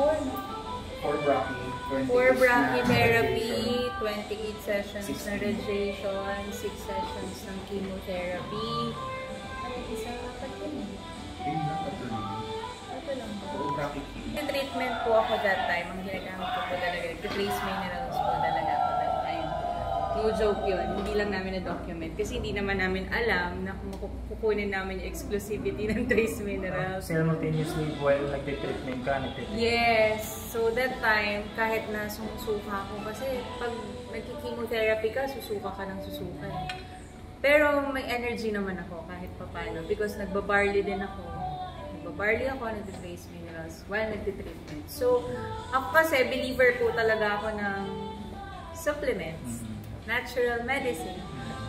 4 brachytherapy, 28 sessions na radiation, 6 sessions ng chemotherapy. Ano isa? 4 yun. Ito lang. Treatment po ako that time. Ang ginagamit ko po talaga. Trace minerals po talaga ako that time. No joke yun. Hindi lang namin na-document. Kasi hindi naman namin alam na kung kukunin namin yung exclusivity ng trace minerals. Simultaneously while nagtitreatment ka, Yes. So that time, kahit na sumusuka ako, kasi pag nagki-chemotherapy ka, susuka ka ng susuka. Pero may energy naman ako kahit papano because nagbabarley din ako. Nagbabarley ako, nagtitrace minerals while nagtitreatment. So, ako kasi believer po talaga ako ng supplements, natural medicine.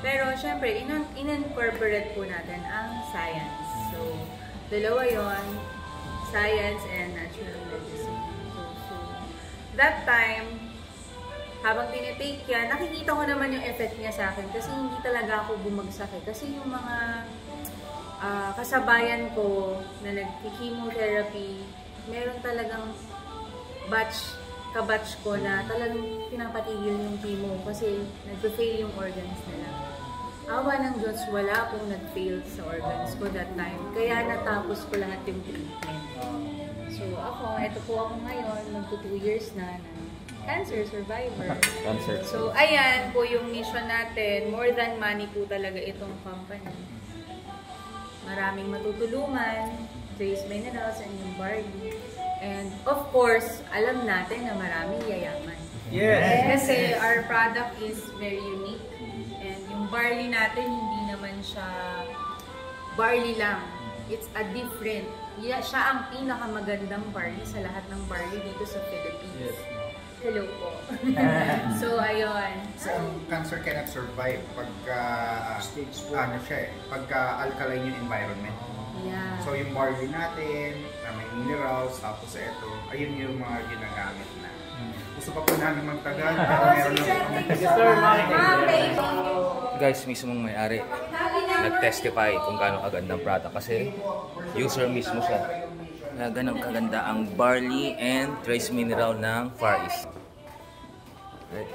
Pero syempre, in-incorporate po natin ang science. So, dalawa yon, science and natural medicine. So that time, habang tinitake yan, nakikita ko naman yung effect niya sa akin kasi hindi talaga ako bumagsak eh. Kasi yung mga kasabayan ko na nag-chemotherapy, meron talagang kabatch ko na talagang pinapatigil yung chemo kasi nag-fail yung organs nila. Awa ng Diyos, wala akong nag-fail sa organs ko that time. Kaya natapos ko lahat yung treatment. So ako, eto po ako ngayon, magto 2 years na cancer survivor. Cancer. So ayan po yung mission natin. More than money po talaga itong company. Maraming matutulungan, trace minerals and yung barley. And of course, alam natin na maraming yayaman. Yes! Kasi our product is very unique. And yung barley natin, hindi naman siya barley lang. It's a different. Siya ang pinakamagandang barley sa lahat ng barley dito sa Philippines. Yes. Hello po. So, ayun. So, cancer cannot survive pagka, ano siya eh, pagka alkaline yung environment. Yeah. So, yung barley natin, na may minerals, tapos ito, ayun yung mga ginagamit na. Gusto pa po namin magtagal. Guys, mismong may-ari nag-testify kung gaano kaganda ang product kasi user mismo siya. Kaya ganang kaganda ang barley and trace mineral ng Far East. Right.